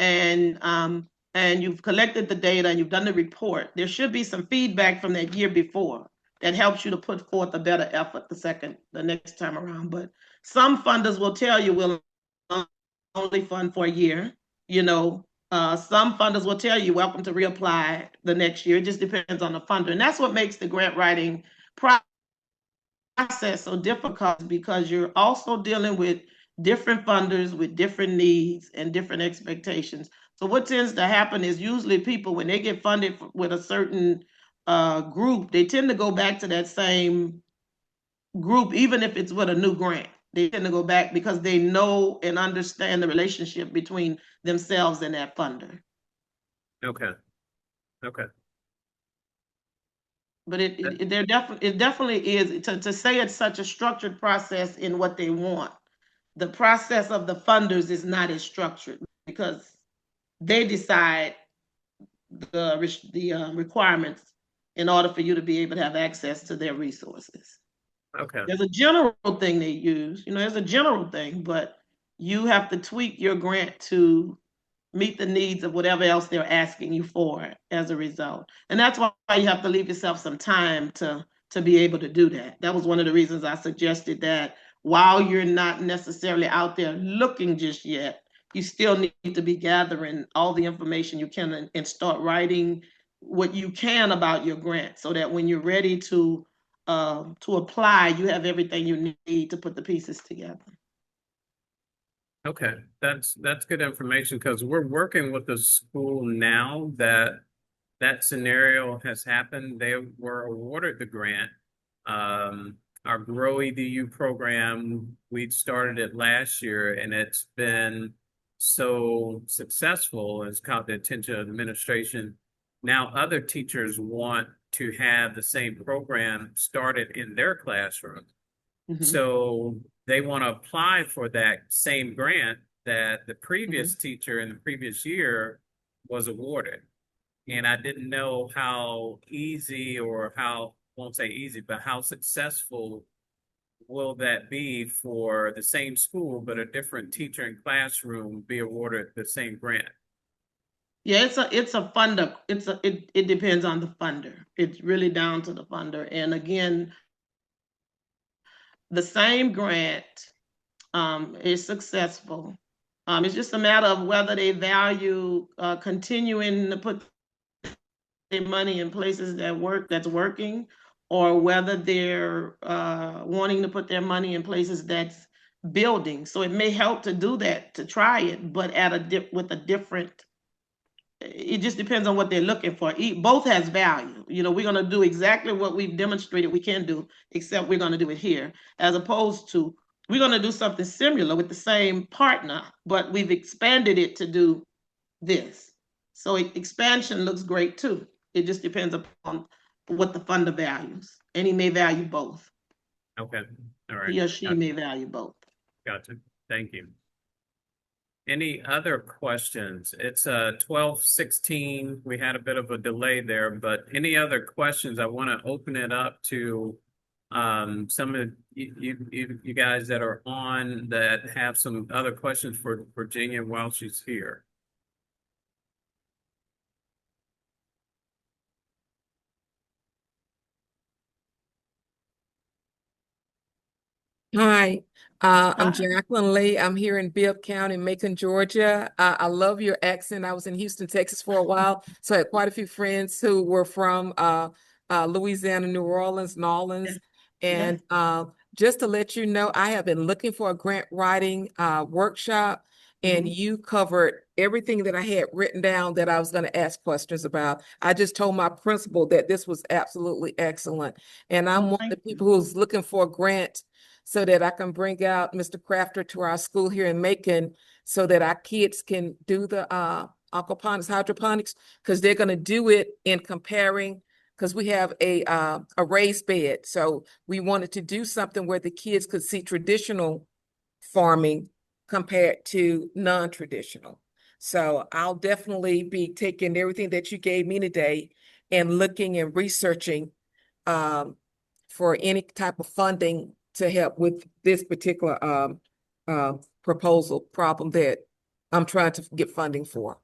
[SPEAKER 2] and you've collected the data and you've done the report, there should be some feedback from that year before that helps you to put forth a better effort the next time around. But some funders will tell you we'll only fund for a year. You know, some funders will tell you welcome to reapply the next year. It just depends on the funder, and that's what makes the grant writing process so difficult, because you're also dealing with different funders with different needs and different expectations. So what tends to happen is usually people, when they get funded with a certain group, they tend to go back to that same group, even if it's with a new grant. They tend to go back because they know and understand the relationship between themselves and that funder.
[SPEAKER 1] Okay. Okay.
[SPEAKER 2] But it definitely is to say it's such a structured process in what they want. The process of the funders is not as structured because they decide the requirements in order for you to be able to have access to their resources.
[SPEAKER 1] Okay.
[SPEAKER 2] There's a general thing they use, there's a general thing, but you have to tweak your grant to meet the needs of whatever else they're asking you for as a result. And that's why you have to leave yourself some time to be able to do that. That was one of the reasons I suggested that while you're not necessarily out there looking just yet, you still need to be gathering all the information you can and start writing what you can about your grant so that when you're ready to apply, you have everything you need to put the pieces together.
[SPEAKER 1] Okay. That's good information because we're working with a school now that scenario has happened. They were awarded the grant. Our Grow EDU program, we started it last year and it's been so successful. It's caught the attention of the administration. Now other teachers want to have the same program started in their classroom.
[SPEAKER 2] Mm-hmm.
[SPEAKER 1] So they want to apply for that same grant that the
[SPEAKER 2] Mm-hmm.
[SPEAKER 1] previous teacher in the previous year was awarded. And I didn't know how easy or how, won't say easy, but how successful will that be for the same school, but a different teacher and classroom be awarded the same grant?
[SPEAKER 2] Yeah, it's a funder. It depends on the funder. It's really down to the funder. And again, the same grant is successful. It's just a matter of whether they value continuing to put their money in places that's working, or whether they're wanting to put their money in places that's building. So it may help to do that, to try it, but with a different. It just depends on what they're looking for. Both has value. We're going to do exactly what we've demonstrated we can do, except we're going to do it here, as opposed to we're going to do something similar with the same partner, but we've expanded it to do this. So expansion looks great too. It just depends upon what the funder values, and he may value both.
[SPEAKER 1] Okay. All right.
[SPEAKER 2] He or she
[SPEAKER 1] Gotcha.
[SPEAKER 2] may value both.
[SPEAKER 1] Gotcha. Thank you. Any other questions? It's 12:16. We had a bit of a delay there, but any other questions? I want to open it up to some of you guys that are on that have some other questions for Virginia while she's here.
[SPEAKER 3] Hi, I'm Jacqueline Lee. I'm here in Bibb County, Macon, Georgia. I love your accent. I was in Houston, Texas for a while, so I had quite a few friends who were from Louisiana, New Orleans, Nolans. And just to let you know, I have been looking for a grant writing workshop, and you covered everything that I had written down that I was going to ask questions about. I just told my principal that this was absolutely excellent. And I'm one of the people who's looking for a grant so that I can bring out Mr. Crafter to our school here in Macon so that our kids can do the aquaponics, hydroponics, because they're going to do it in comparing, because we have a raised bed. So we wanted to do something where the kids could see traditional farming compared to non-traditional. So I'll definitely be taking everything that you gave me today and looking and researching for any type of funding to help with this particular proposal problem that I'm trying to get funding for.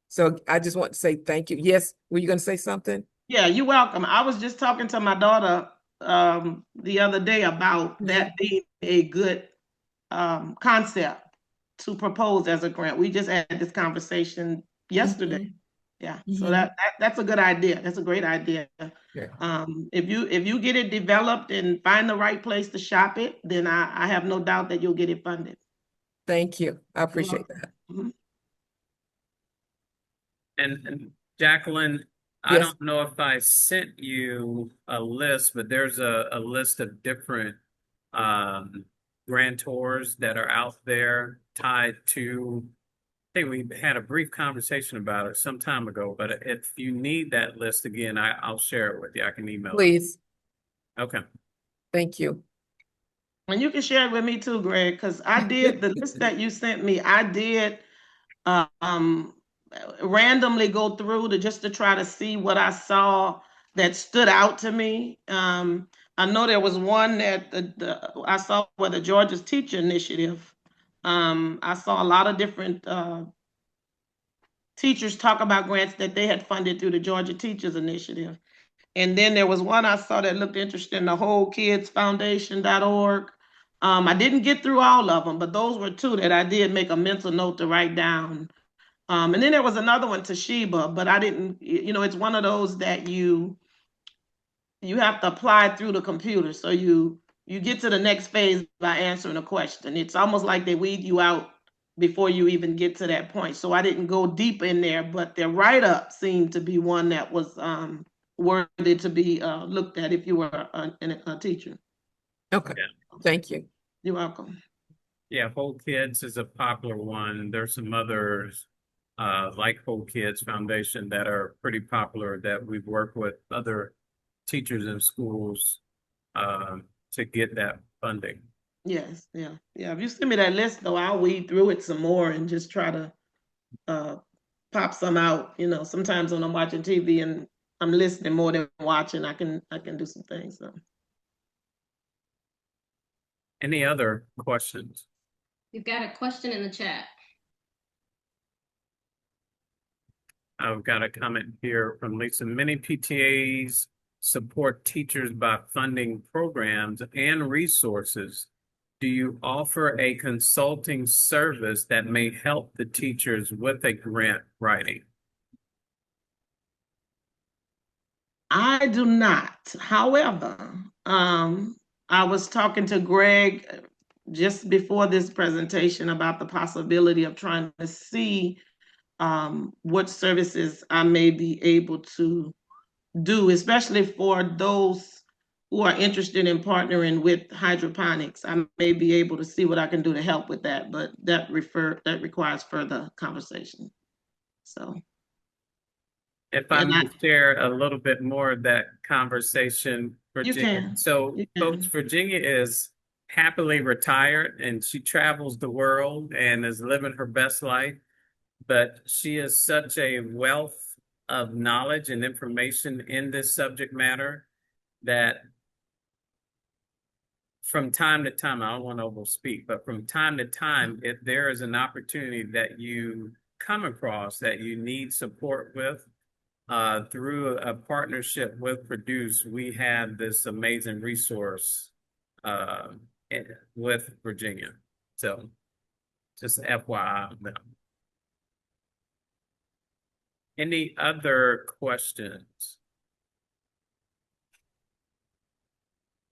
[SPEAKER 3] So I just want to say thank you. Yes, were you going to say something?
[SPEAKER 2] Yeah, you're welcome. I was just talking to my daughter the other day about that being a good concept to propose as a grant. We just had this conversation yesterday. Yeah, so that's a good idea. That's a great idea.
[SPEAKER 3] Yeah.
[SPEAKER 2] If you get it developed and find the right place to shop it, then I have no doubt that you'll get it funded.
[SPEAKER 3] Thank you. I appreciate that.
[SPEAKER 1] And Jacqueline, I don't know if I sent you a list, but there's a list of different grantors that are out there tied to, I think we had a brief conversation about it some time ago, but if you need that list again, I'll share it with you. I can email it.
[SPEAKER 3] Please.
[SPEAKER 1] Okay.
[SPEAKER 3] Thank you.
[SPEAKER 2] And you can share it with me too, Greg, because I did the list that you sent me. I did randomly go through to try to see what I saw that stood out to me. I know there was one that I saw with the Georgia's Teacher Initiative. I saw a lot of different teachers talk about grants that they had funded through the Georgia Teachers Initiative. And then there was one I saw that looked interesting, the wholekidsfoundation.org. I didn't get through all of them, but those were two that I did make a mental note to write down. And then there was another one, Toshiba, but I didn't, it's one of those that you have to apply through the computer. So you get to the next phase by answering a question. It's almost like they weed you out before you even get to that point. So I didn't go deep in there, but their write-up seemed to be one that was worthy to be looked at if you were a teacher.
[SPEAKER 3] Okay. Thank you.
[SPEAKER 2] You're welcome.
[SPEAKER 1] Yeah, Whole Kids is a popular one. There's some others like Whole Kids Foundation that are pretty popular that we've worked with other teachers in schools to get that funding.
[SPEAKER 2] Yes, yeah. If you send me that list, though, I'll weed through it some more and just try to pop some out. Sometimes when I'm watching TV and I'm listening more than watching, I can do some things. So.
[SPEAKER 1] Any other questions?
[SPEAKER 4] You've got a question in the chat.
[SPEAKER 1] I've got a comment here from Lisa. Many PTAs support teachers by funding programs and resources. Do you offer a consulting service that may help the teachers with a grant writing?
[SPEAKER 2] I do not. However, I was talking to Greg just before this presentation about the possibility of trying to see what services I may be able to do, especially for those who are interested in partnering with hydroponics. I may be able to see what I can do to help with that, but that requires further conversation. So,
[SPEAKER 1] If I
[SPEAKER 2] and
[SPEAKER 1] may share a little bit more of that conversation,
[SPEAKER 2] you
[SPEAKER 1] Virginia.
[SPEAKER 2] can,
[SPEAKER 1] So,
[SPEAKER 2] you
[SPEAKER 1] folks,
[SPEAKER 2] can.
[SPEAKER 1] Virginia is happily retired and she travels the world and is living her best life. But she is such a wealth of knowledge and information in this subject matter that from time to time, I don't want to overspeak, but from time to time, if there is an opportunity that you come across that you need support with, through a partnership with Produce, we have this amazing resource uh, with Virginia. So just FYI. Any other questions?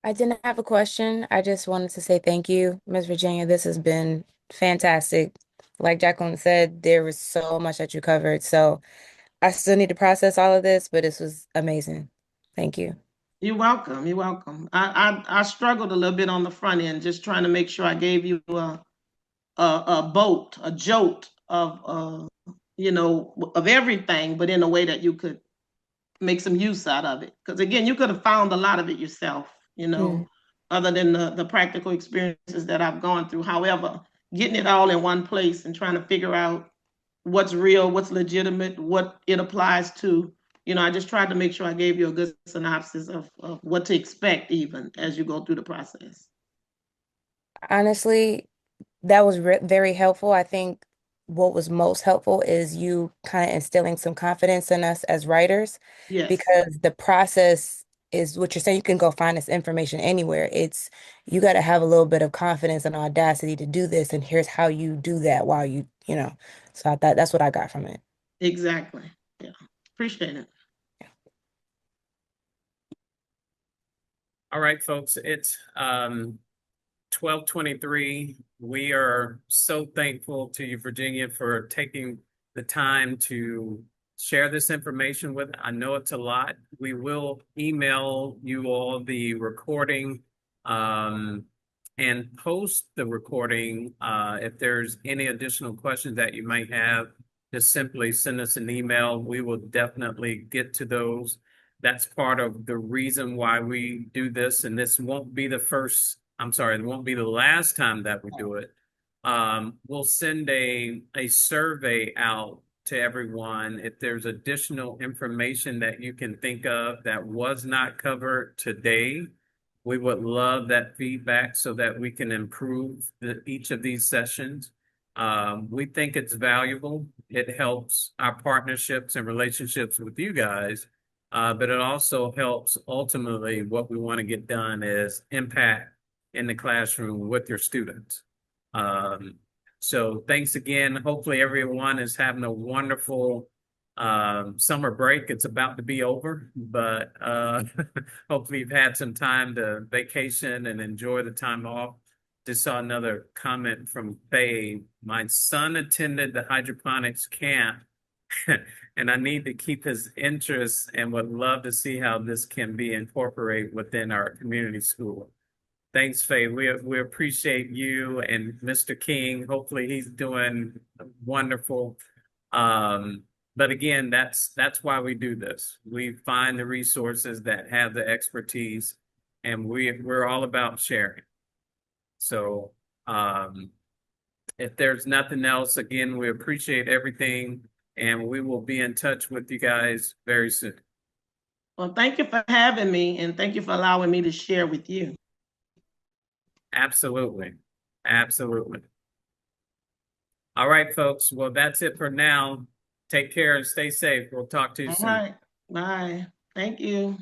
[SPEAKER 4] I didn't have a question. I just wanted to say thank you, Miss Virginia. This has been fantastic. Like Jacqueline said, there was so much that you covered. So I still need to process all of this, but this was amazing. Thank you.
[SPEAKER 2] You're welcome. You're welcome. I struggled a little bit on the front end, just trying to make sure I gave you a jolt of of everything, but in a way that you could make some use out of it. Because again, you could have found a lot of it yourself,
[SPEAKER 4] Mm.
[SPEAKER 2] other than the practical experiences that I've gone through. However, getting it all in one place and trying to figure out what's real, what's legitimate, what it applies to. I just tried to make sure I gave you a good synopsis of what to expect even as you go through the process.
[SPEAKER 4] Honestly, that was very helpful. I think what was most helpful is you kind of instilling some confidence in us as writers,
[SPEAKER 2] Yes,
[SPEAKER 4] because the process is what you're saying. You can go find this information anywhere. It's you got to have a little bit of confidence and audacity to do this, and here's how you do that while you. So I thought that's what I got from it.
[SPEAKER 2] exactly. Yeah, appreciate it.
[SPEAKER 1] All right, folks, it's 12:23. We are so thankful to you, Virginia, for taking the time to share this information with. I know it's a lot. We will email you all the recording and post the recording. If there's any additional questions that you might have, just simply send us an email. We will definitely get to those. That's part of the reason why we do this, and this won't be the first, I'm sorry, it won't be the last time that we do it. We'll send a survey out to everyone. If there's additional information that you can think of that was not covered today, we would love that feedback so that we can improve each of these sessions. We think it's valuable. It helps our partnerships and relationships with you guys. But it also helps ultimately what we want to get done is impact in the classroom with your students. So thanks again. Hopefully everyone is having a wonderful summer break. It's about to be over, but hopefully you've had some time to vacation and enjoy the time off. Just saw another comment from Faye. My son attended the hydroponics camp and I need to keep his interest and would love to see how this can be incorporated within our community school. Thanks, Faye. We appreciate you and Mr. King. Hopefully he's doing wonderful. But again, that's why we do this. We find the resources that have the expertise, and we're all about sharing. So if there's nothing else, again, we appreciate everything, and we will be in touch with you guys very soon.
[SPEAKER 2] Well, thank you for having me, and thank you for allowing me to share with you.
[SPEAKER 1] Absolutely. Absolutely. All right, folks. Well, that's it for now. Take care and stay safe. We'll talk to you
[SPEAKER 2] All
[SPEAKER 1] soon.
[SPEAKER 2] right. Bye. Thank you.